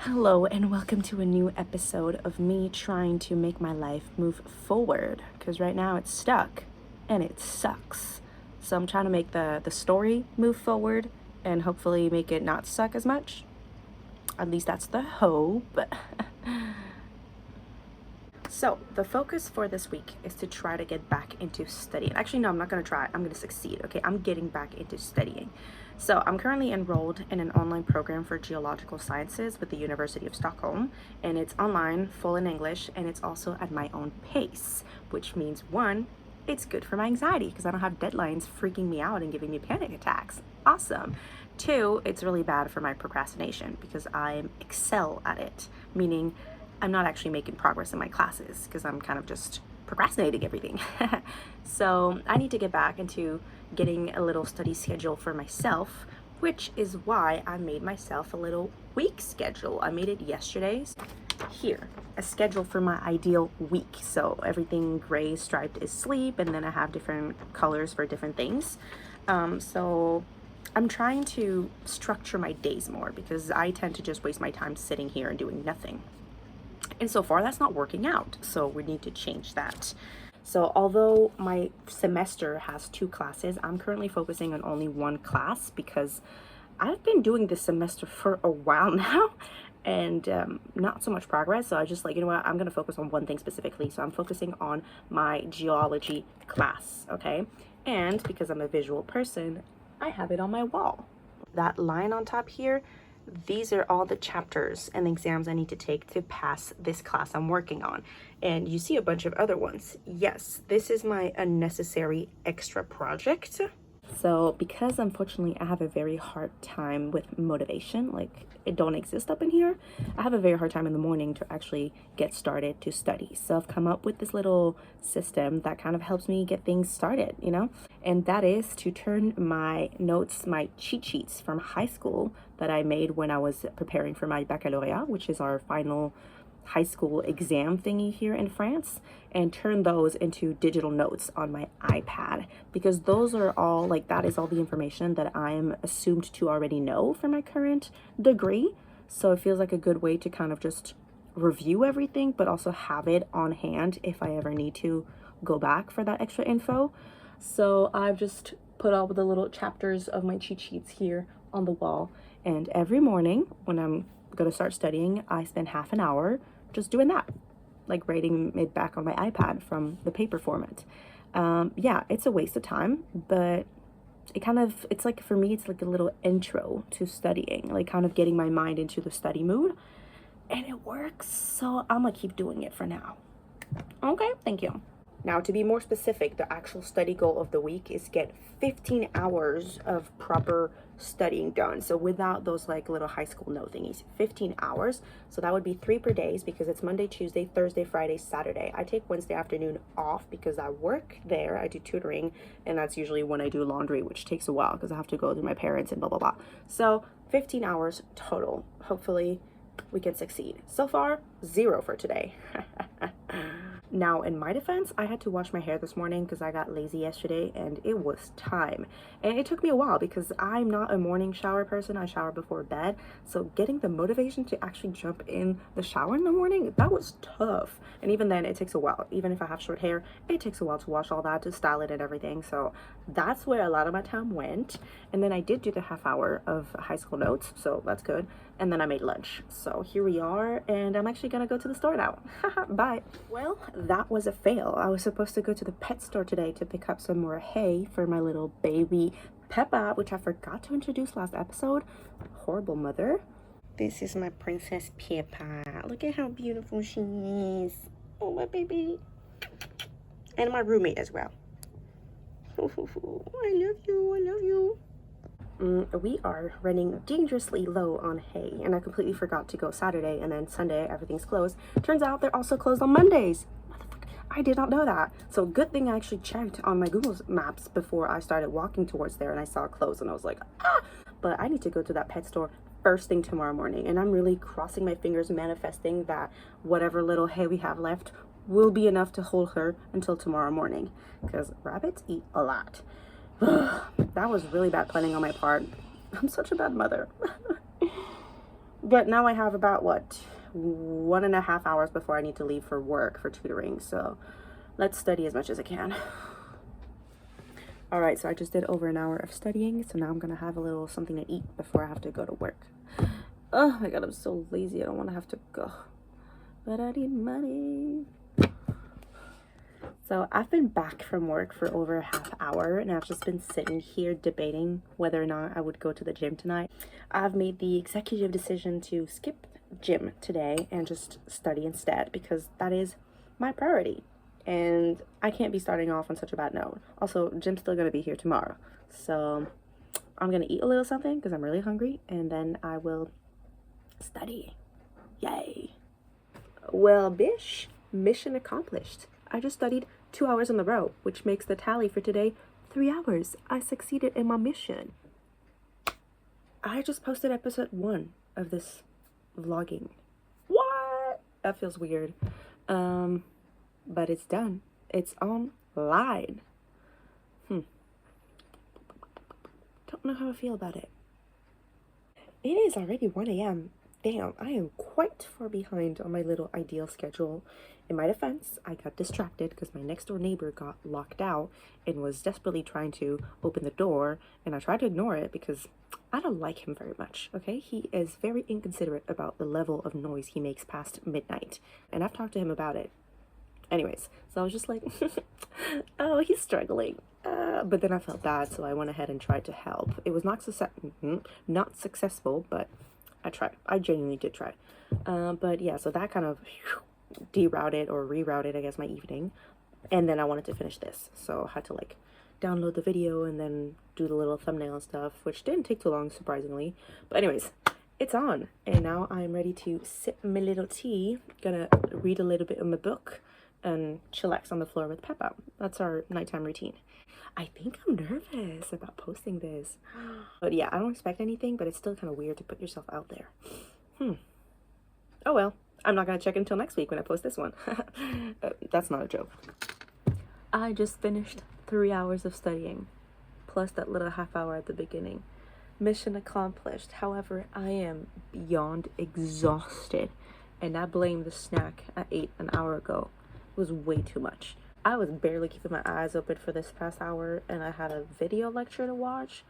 Hello, and welcome to a new episode of me trying to make my life move forward. Because right now it's stuck and it sucks. So I'm trying to make the story move forward and hopefully make it not suck as much. At least that's the hope. So the focus for this week is to try to get back into studying. Actually, no, I'm not going to try. I'm going to succeed. Okay, I'm getting back into studying. So I'm currently enrolled in an online program for geological sciences with the University of Stockholm, and it's online, full in English, and it's also at my own pace, which means one, it's good for my anxiety because I don't have deadlines freaking me out and giving me panic attacks. Awesome. Two, it's really bad for my procrastination because I excel at it, meaning I'm not actually making progress in my classes because I'm kind of just procrastinating everything. So I need to get back into getting a little study schedule for myself, which is why I made myself a little week schedule. I made it yesterday. Here, a schedule for my ideal week. So everything gray striped is sleep, and then I have different colors for different things. So I'm trying to structure my days more because I tend to just waste my time sitting here and doing nothing. And so far that's not working out, so we need to change that. So although my semester has 2 classes, I'm currently focusing on only 1 class because I've been doing this semester for a while now and not so much progress. So I just like, you know what, I'm gonna focus on one thing specifically. So I'm focusing on my geology class, okay? And because I'm a visual person, I have it on my wall. That line on top here, these are all the chapters and exams I need to take to pass this class I'm working on. And you see a bunch of other ones. Yes, this is my unnecessary extra project. So because unfortunately I have a very hard time with motivation, like it don't exist up in here, I have a very hard time in the morning to actually get started to study. So I've come up with this little system that kind of helps me get things started, you know? And that is to turn my notes, my cheat sheets from high school that I made when I was preparing for my baccalaureate, which is our final high school exam thingy here in France, and turn those into digital notes on my iPad, because those are all like, that is all the information that I'm assumed to already know for my current degree. So it feels like a good way to kind of just review everything, but also have it on hand if I ever need to go back for that extra info. So I've just put all the little chapters of my cheat sheets here on the wall, and every morning when I'm gonna start studying, I spend half an hour just doing that, like writing it back on my iPad from the paper format. Yeah, it's a waste of time, but it's like, for me, it's like a little intro to studying, like kind of getting my mind into the study mood, and it works. So I'm gonna keep doing it for now. Okay, thank you. Now, to be more specific, the actual study goal of the week is get 15 hours of proper studying done. So without those like little high school note thingies, 15 hours. So that would be 3 per day because it's Monday, Tuesday, Thursday, Friday, Saturday. I take Wednesday afternoon off because I work there. I do tutoring, and that's usually when I do laundry, which takes a while because I have to go to my parents and blah, blah, blah. So 15 hours total. Hopefully we can succeed. So far, 0 for today. Now, in my defense, I had to wash my hair this morning because I got lazy yesterday and it was time. And it took me a while because I'm not a morning shower person. I shower before bed. So getting the motivation to actually jump in the shower in the morning, that was tough. And even then, it takes a while. Even if I have short hair, it takes a while to wash all that, to style it and everything. So that's where a lot of my time went. And then I did do the half hour of high school notes, so that's good. And then I made lunch. So here we are, and I'm actually gonna go to the store now. Bye. Well, that was a fail. I was supposed to go to the pet store today to pick up some more hay for my little baby Peppa, which I forgot to introduce last episode. Horrible mother. This is my princess Peppa. Look at how beautiful she is. Oh, my baby. And my roommate as well. I love you, I love you. We are running dangerously low on hay, and I completely forgot to go Saturday, and then Sunday everything's closed. Turns out they're also closed on Mondays. Motherfucker, I did not know that. So good thing I actually checked on my Google Maps before I started walking towards there, and I saw it closed, and I was like, ah! But I need to go to that pet store first thing tomorrow morning, and I'm really crossing my fingers, manifesting that whatever little hay we have left will be enough to hold her until tomorrow morning, because rabbits eat a lot. That was really bad planning on my part. I'm such a bad mother. But now I have about, what, 1.5 hours before I need to leave for work for tutoring. So let's study as much as I can. All right, so I just did over an hour of studying. So now I'm going to have a little something to eat before I have to go to work. Oh my God, I'm so lazy. I don't want to have to go. But I need money. So I've been back from work for over a half hour, and I've just been sitting here debating whether or not I would go to the gym tonight. I've made the executive decision to skip gym today and just study instead, because that is my priority. And I can't be starting off on such a bad note. Also, gym's still going to be here tomorrow. So I'm going to eat a little something because I'm really hungry, and then I will study. Yay. Well, bish, mission accomplished. I just studied 2 hours in a row, which makes the tally for today 3 hours. I succeeded in my mission. I just posted episode 1 of this vlogging. What? That feels weird. But it's done. It's online. Don't know how I feel about it. It is already 1 a.m. Damn, I am quite far behind on my little ideal schedule. In my defense, I got distracted because my next door neighbor got locked out and was desperately trying to open the door, and I tried to ignore it because I don't like him very much, okay? He is very inconsiderate about the level of noise he makes past midnight, and I've talked to him about it. Anyways, so I was just like, oh, he's struggling. But then I felt bad, so I went ahead and tried to help. It was not successful, but I tried. I genuinely did try. But yeah, so that kind of derouted or rerouted, I guess, my evening. And then I wanted to finish this, so I had to like download the video and then do the little thumbnail and stuff, which didn't take too long, surprisingly. But anyways, it's on, and now I'm ready to sip my little tea. Gonna read a little bit of my book and chillax on the floor with Peppa. That's our nighttime routine. I think I'm nervous about posting this. But yeah, I don't expect anything, but it's still kind of weird to put yourself out there. Oh well, I'm not gonna check until next week when I post this one. That's not a joke. I just finished 3 hours of studying, plus that little half hour at the beginning. Mission accomplished. However, I am beyond exhausted, and I blame the snack I ate an hour ago. It was way too much. I was barely keeping my eyes open for this past hour, and I had a video lecture to watch.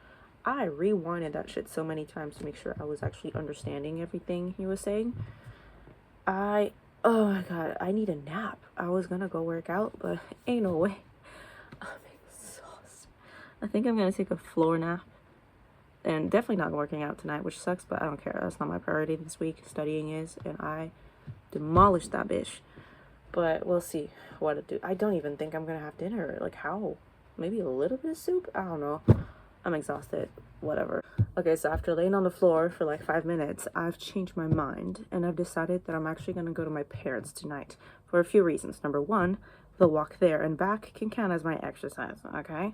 I rewinded that shit so many times to make sure I was actually understanding everything he was saying. Oh my God, I need a nap. I was gonna go work out, but ain't no way. I'm exhausted. I think I'm gonna take a floor nap. And definitely not working out tonight, which sucks, but I don't care. That's not my priority this week. Studying is, and I demolished that bitch. But we'll see what to do. I don't even think I'm gonna have dinner. Like, how? Maybe a little bit of soup? I don't know. I'm exhausted. Whatever. Okay, so after laying on the floor for like 5 minutes, I've changed my mind, and I've decided that I'm actually gonna go to my parents tonight for a few reasons. Number 1, the walk there and back can count as my exercise, okay?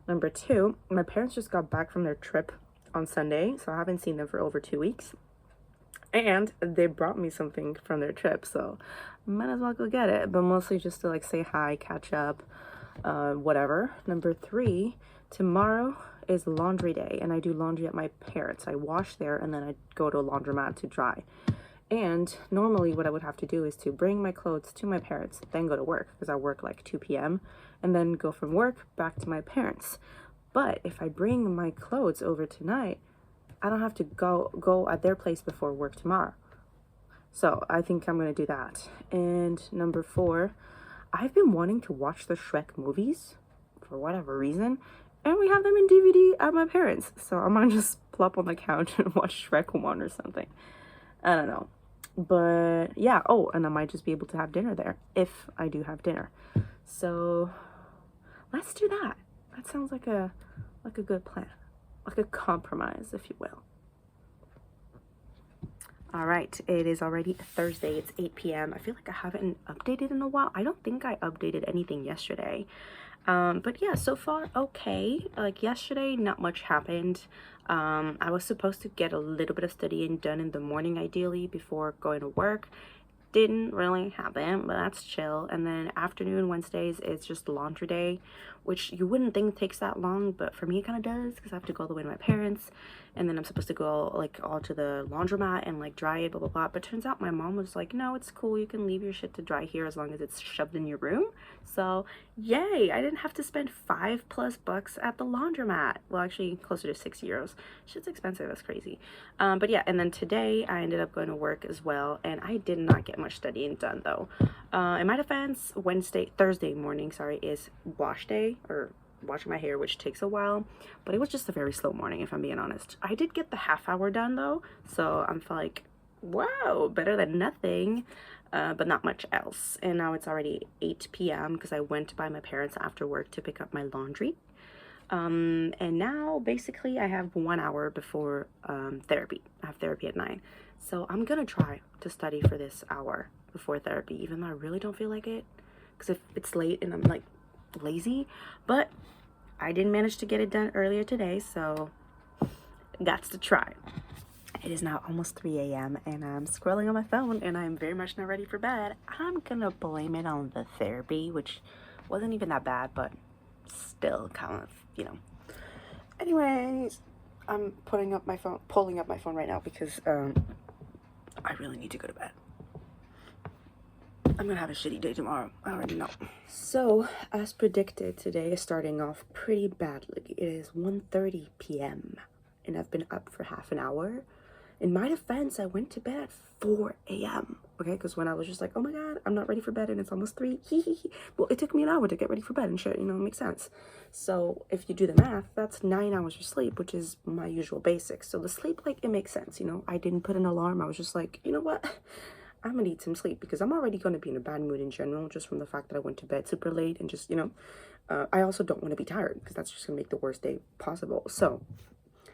Number 2, my parents just got back from their trip on Sunday, so I haven't seen them for over 2 weeks. And they brought me something from their trip, so might as well go get it. But mostly just to like say hi, catch up, whatever. Number 3, tomorrow is laundry day, and I do laundry at my parents'. I wash there, and then I go to a laundromat to dry. And normally what I would have to do is to bring my clothes to my parents, then go to work, because I work like 2 p.m., and then go from work back to my parents'. But if I bring my clothes over tonight, I don't have to go at their place before work tomorrow. So I think I'm going to do that. And number 4, I've been wanting to watch the Shrek movies for whatever reason, and we have them in DVD at my parents'. So I'm going to just plop on the couch and watch Shrek 1 or something. I don't know. But yeah, oh, and I might just be able to have dinner there if I do have dinner. So let's do that. That sounds like a good plan. Like a compromise, if you will. All right, it is already Thursday. It's 8 p.m. I feel like I haven't updated in a while. I don't think I updated anything yesterday. But yeah, so far, okay. Like yesterday, not much happened. I was supposed to get a little bit of studying done in the morning, ideally, before going to work. Didn't really happen, but that's chill. And then afternoon, Wednesdays, it's just laundry day, which you wouldn't think takes that long, but for me it kind of does, because I have to go all the way to my parents, and then I'm supposed to go like all to the laundromat and like dry it, blah blah blah. But turns out my mom was like, no, it's cool, you can leave your shit to dry here as long as it's shoved in your room. So yay, I didn't have to spend $5+ at the laundromat. Well, actually closer to €6. Shit's expensive, that's crazy. But yeah, and then today I ended up going to work as well, and I did not get much studying done though. In my defense, Thursday morning, sorry, is wash day, or washing my hair, which takes a while, but it was just a very slow morning, if I'm being honest. I did get the half hour done though, so I'm like, wow, better than nothing, but not much else. And now it's already 8 p.m. because I went by my parents after work to pick up my laundry. And now basically I have 1 hour before therapy. I have therapy at 9, so I'm gonna try to study for this hour before therapy, even though I really don't feel like it, because if it's late and I'm like lazy. But I didn't manage to get it done earlier today, so that's to try. It is now almost 3 a.m. and I'm scrolling on my phone and I'm very much not ready for bed. I'm gonna blame it on the therapy, which wasn't even that bad, but still kind of, you know. Anyways, I'm pulling up my phone right now because I really need to go to bed. I'm gonna have a shitty day tomorrow. I already know. So, as predicted, today is starting off pretty badly. It is 1:30 p.m. and I've been up for half an hour. In my defense, I went to bed at 4 a.m. Okay, because when I was just like, oh my god, I'm not ready for bed and it's almost 3. Well, it took me an hour to get ready for bed and shit, you know, it makes sense. So if you do the math, that's 9 hours of sleep, which is my usual basics. So the sleep, like, it makes sense, you know. I didn't put an alarm. I was just like, you know what? I'm gonna need some sleep because I'm already gonna be in a bad mood in general, just from the fact that I went to bed super late and just, you know, I also don't want to be tired because that's just gonna make the worst day possible. So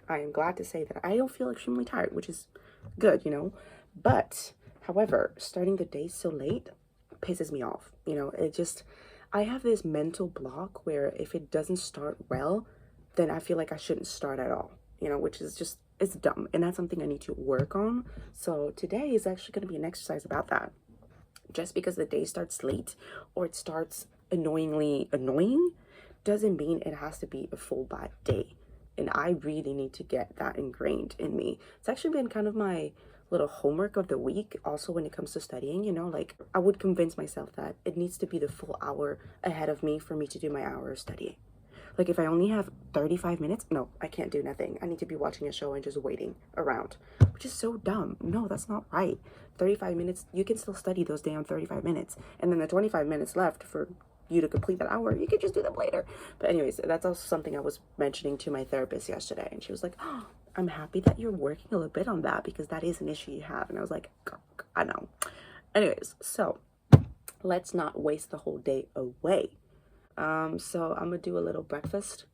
I am glad to say that I don't feel extremely tired, which is good, you know. But however, starting the day so late pisses me off, you know. I have this mental block where if it doesn't start well, then I feel like I shouldn't start at all, you know, which is just, it's dumb, and that's something I need to work on. So today is actually going to be an exercise about that. Just because the day starts late or it starts annoyingly annoying doesn't mean it has to be a full bad day. And I really need to get that ingrained in me. It's actually been kind of my little homework of the week also when it comes to studying, you know. Like, I would convince myself that it needs to be the full hour ahead of me for me to do my hour of studying. Like, if I only have 35 minutes, no, I can't do nothing. I need to be watching a show and just waiting around, which is so dumb. No, that's not right. 35 minutes, you can still study those damn 35 minutes. And then the 25 minutes left for you to complete that hour, you could just do them later. But anyways, that's also something I was mentioning to my therapist yesterday. And she was like, oh, I'm happy that you're working a little bit on that because that is an issue you have. And I was like, I know. Anyways, so let's not waste the whole day away. So I'm gonna do a little breakfast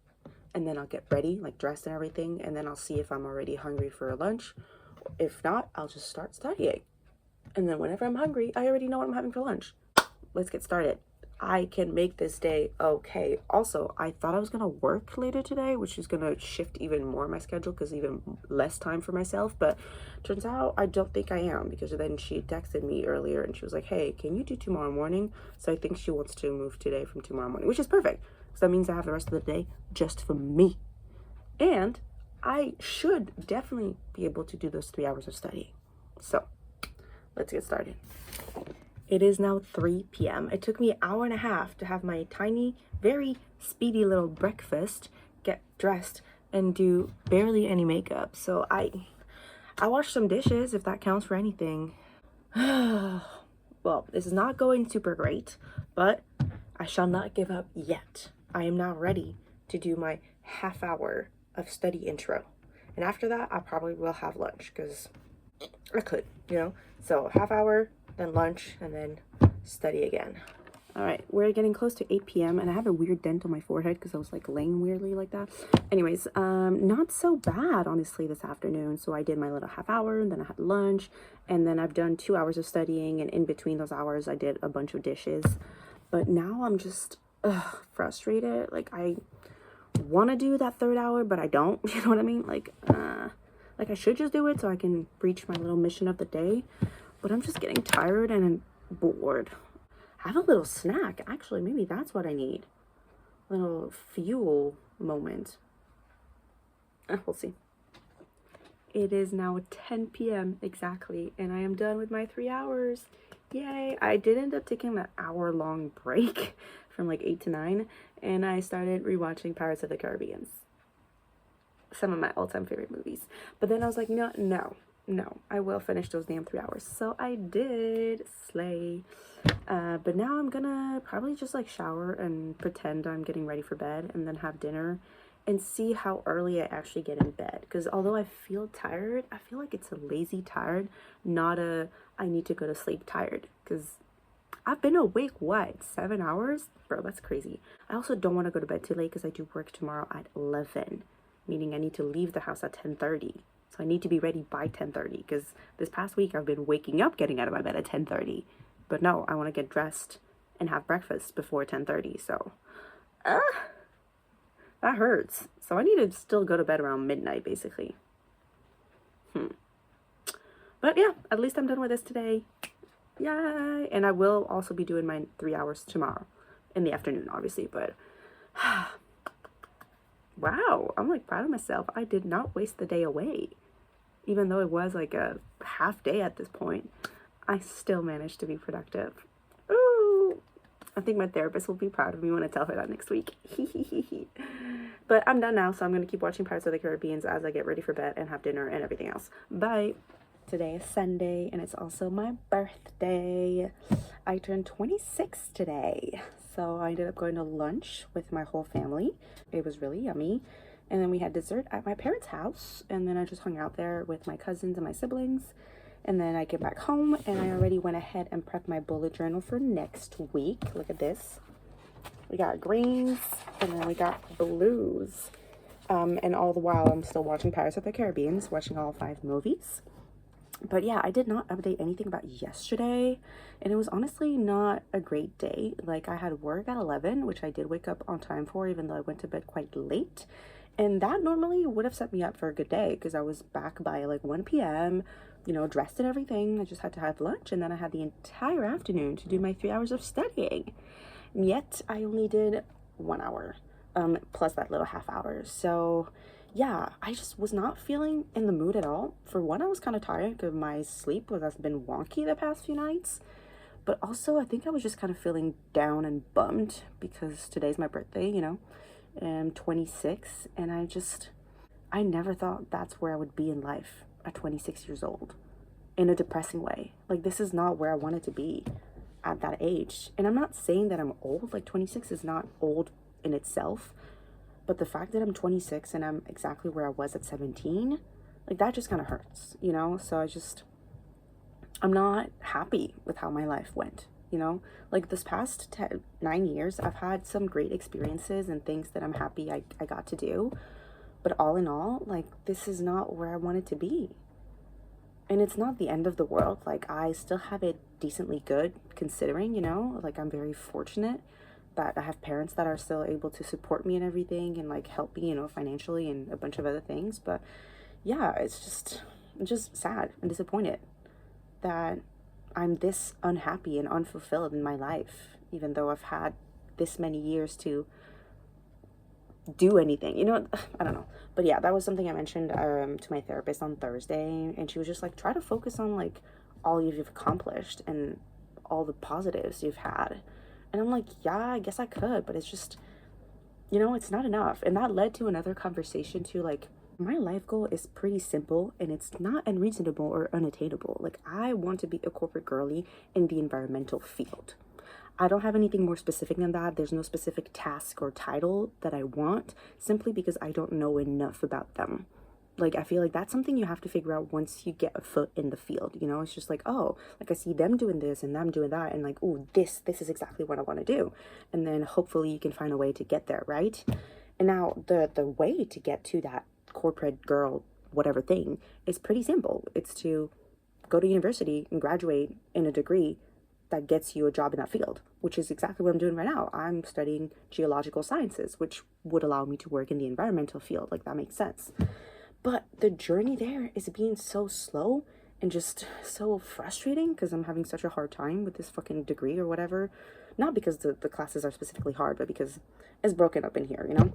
and then I'll get ready, like dressed and everything, and then I'll see if I'm already hungry for lunch. If not, I'll just start studying. And then whenever I'm hungry, I already know what I'm having for lunch. Let's get started. I can make this day okay. Also, I thought I was gonna work later today, which is gonna shift even more my schedule because even less time for myself, but turns out I don't think I am, because then she texted me earlier and she was like, hey, can you do tomorrow morning? So I think she wants to move today from tomorrow morning, which is perfect because that means I have the rest of the day just for me. And I should definitely be able to do those 3 hours of studying. So let's get started. It is now 3 p.m. It took me an hour and a half to have my tiny, very speedy little breakfast, get dressed, and do barely any makeup. So I washed some dishes, if that counts for anything. Well, this is not going super great, but I shall not give up yet. I am now ready to do my half hour of study intro. And after that, I probably will have lunch because I could, you know. So half hour, then lunch, and then study again. All right, we're getting close to 8 p.m. and I have a weird dent on my forehead because I was like laying weirdly like that. Anyways, not so bad honestly this afternoon. So I did my little half hour and then I had lunch, and then I've done 2 hours of studying, and in between those hours I did a bunch of dishes. But now I'm just frustrated. Like, I want to do that 3rd hour, but I don't. You know what I mean? Like I should just do it so I can reach my little mission of the day. But I'm just getting tired and bored. Have a little snack. Actually, maybe that's what I need. little fuel moment. We'll see. It is now 10 p.m. exactly, and I am done with my 3 hours. Yay! I did end up taking an hour-long break from like 8 to 9, and I started rewatching Pirates of the Caribbean, some of my all-time favorite movies. But then I was like, no, I will finish those damn 3 hours. So I did. Slay. But now I'm gonna probably just like shower and pretend I'm getting ready for bed, and then have dinner and see how early I actually get in bed. Because although I feel tired, I feel like it's a lazy tired, not a I need to go to sleep tired. Because I've been awake, what, 7 hours? Bro, that's crazy. I also don't want to go to bed too late because I do work tomorrow at 11, meaning I need to leave the house at 10:30. So I need to be ready by 10:30 because this past week I've been waking up getting out of my bed at 10:30. But no, I want to get dressed and have breakfast before 10:30. So, that hurts. So I need to still go to bed around midnight, basically. But yeah, at least I'm done with this today. Yay! And I will also be doing my 3 hours tomorrow in the afternoon, obviously. But wow, I'm like proud of myself. I did not waste the day away. Even though it was like a half day at this point, I still managed to be productive. Ooh, I think my therapist will be proud of me when I tell her that next week. But I'm done now, so I'm going to keep watching Pirates of the Caribbean as I get ready for bed and have dinner and everything else. Bye. Today is Sunday, and it's also my birthday. I turned 26 today. So I ended up going to lunch with my whole family. It was really yummy. And then we had dessert at my parents' house. And then I just hung out there with my cousins and my siblings. And then I get back home, and I already went ahead and prepped my bullet journal for next week. Look at this. We got greens, and then we got blues. And all the while, I'm still watching Pirates of the Caribbean, watching all 5 movies. But yeah, I did not update anything about yesterday, and it was honestly not a great day. Like, I had work at 11, which I did wake up on time for, even though I went to bed quite late. And that normally would have set me up for a good day because I was back by like 1 p.m., you know, dressed and everything. I just had to have lunch, and then I had the entire afternoon to do my 3 hours of studying. Yet I only did 1 hour, plus that little half hour. So yeah, I just was not feeling in the mood at all. For one, I was kind of tired because my sleep has been wonky the past few nights. But also, I think I was just kind of feeling down and bummed because today's my birthday, you know. I'm 26, and I never thought that's where I would be in life at 26 years old in a depressing way. Like, this is not where I wanted to be at that age. And I'm not saying that I'm old. Like, 26 is not old in itself. But the fact that I'm 26 and I'm exactly where I was at 17, like, that just kind of hurts, you know? So I'm not happy with how my life went, you know? Like, this past 9 years, I've had some great experiences and things that I'm happy I got to do. But all in all, like, this is not where I wanted to be. And it's not the end of the world. Like, I still have it decently good considering, you know? Like, I'm very fortunate that I have parents that are still able to support me and everything and like help me, you know, financially and a bunch of other things. But yeah, I'm just sad and disappointed that I'm this unhappy and unfulfilled in my life, even though I've had this many years to do anything, you know. I don't know. But yeah, that was something I mentioned to my therapist on Thursday, and she was just like, try to focus on like all you've accomplished and all the positives you've had. And I'm like, yeah, I guess I could, but it's just, you know, it's not enough. And that led to another conversation too. Like, my life goal is pretty simple, and it's not unreasonable or unattainable. Like, I want to be a corporate girly in the environmental field. I don't have anything more specific than that. There's no specific task or title that I want, simply because I don't know enough about them. Like, I feel like that's something you have to figure out once you get a foot in the field, you know? It's just like, oh, like, I see them doing this and them doing that, and like, oh, this is exactly what I want to do. And then hopefully you can find a way to get there, right? And now the way to get to that corporate girl whatever thing is pretty simple. It's to go to university and graduate in a degree that gets you a job in that field, which is exactly what I'm doing right now. I'm studying geological sciences, which would allow me to work in the environmental field. Like, that makes sense. But the journey there is being so slow and just so frustrating because I'm having such a hard time with this fucking degree or whatever. Not because the classes are specifically hard, but because it's broken up in here, you know?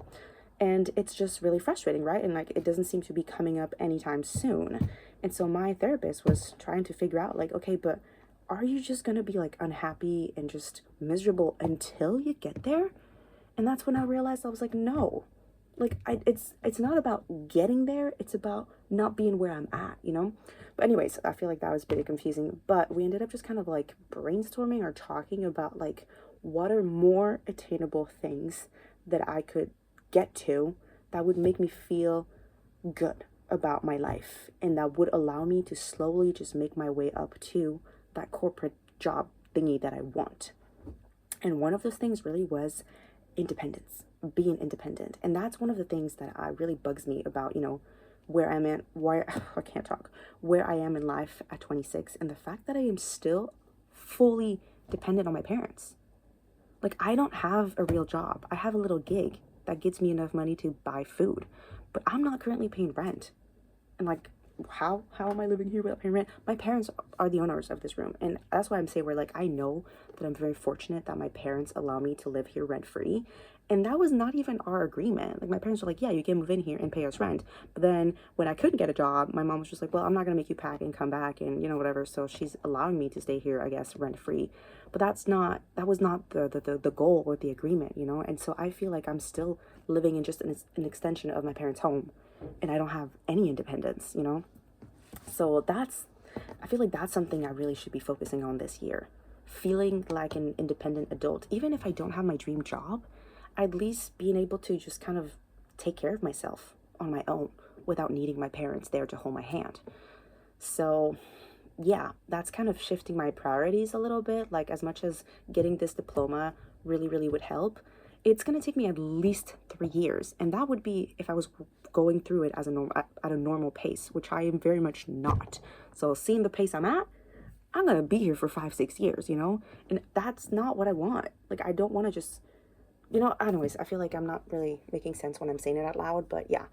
And it's just really frustrating, right? And like it doesn't seem to be coming up anytime soon. And so my therapist was trying to figure out, like, okay, but are you just gonna be like unhappy and just miserable until you get there? And that's when I realized, I was like, no, like it's not about getting there, it's about not being where I'm at, you know. But anyways, I feel like that was a bit confusing, but we ended up just kind of like brainstorming or talking about like what are more attainable things that I could get to that would make me feel good about my life and that would allow me to slowly just make my way up to that corporate job thingy that I want. And one of those things really was independence, being independent. And that's one of the things that really bugs me about, you know, where I'm at, where I can't talk, where I am in life at 26, and the fact that I am still fully dependent on my parents. Like, I don't have a real job. I have a little gig that gets me enough money to buy food, but I'm not currently paying rent. And like, how am I living here without paying rent? My parents are the owners of this room, and that's why I'm saying, where like I know that I'm very fortunate that my parents allow me to live here rent free. And that was not even our agreement. Like, my parents were like, yeah, you can move in here and pay us rent. But then when I couldn't get a job, my mom was just like, well, I'm not gonna make you pack and come back and, you know, whatever. So she's allowing me to stay here, I guess, rent free. But that was not the goal or the agreement, you know. And so I feel like I'm still living in just an extension of my parents' home, and I don't have any independence, you know. So I feel like that's something I really should be focusing on this year. Feeling like an independent adult, even if I don't have my dream job, at least being able to just kind of take care of myself on my own without needing my parents there to hold my hand. So, yeah, that's kind of shifting my priorities a little bit. Like, as much as getting this diploma really would help, it's going to take me at least 3 years. And that would be if I was going through it as at a normal pace, which I am very much not. So seeing the pace I'm at, I'm going to be here for 5-6 years, you know? And that's not what I want. Like, I don't want to just, you know, anyways, I feel like I'm not really making sense when I'm saying it out loud, but yeah.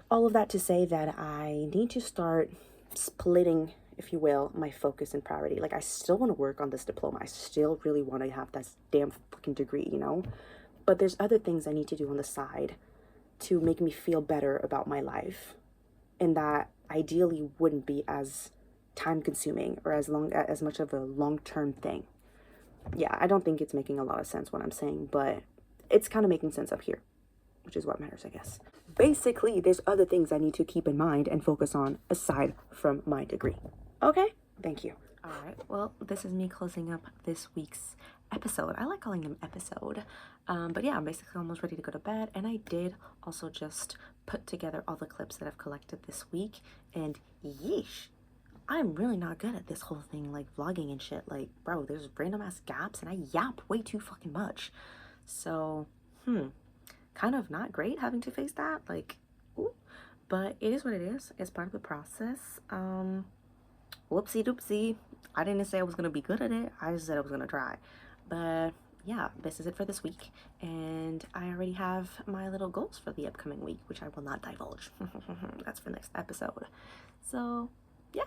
All of that to say that I need to start splitting, if you will, my focus and priority. Like, I still want to work on this diploma. I still really want to have this damn fucking degree, you know? But there's other things I need to do on the side to make me feel better about my life, and that ideally wouldn't be as time consuming or as much of a long-term thing. Yeah, I don't think it's making a lot of sense what I'm saying, but it's kind of making sense up here, which is what matters, I guess. Basically, there's other things I need to keep in mind and focus on aside from my degree. Okay? Thank you. All right, well, this is me closing up this week's episode. I like calling them episode. But yeah, I'm basically almost ready to go to bed. And I did also just put together all the clips that I've collected this week. And yeesh, I'm really not good at this whole thing, like vlogging and shit. Like, bro, there's random ass gaps and I yap way too fucking much. So, kind of not great having to face that. Like, ooh. But it is what it is. It's part of the process. Whoopsie doopsie. I didn't say I was gonna be good at it. I just said I was gonna try. But yeah, this is it for this week. And I already have my little goals for the upcoming week, which I will not divulge. That's for next episode. So, yeah.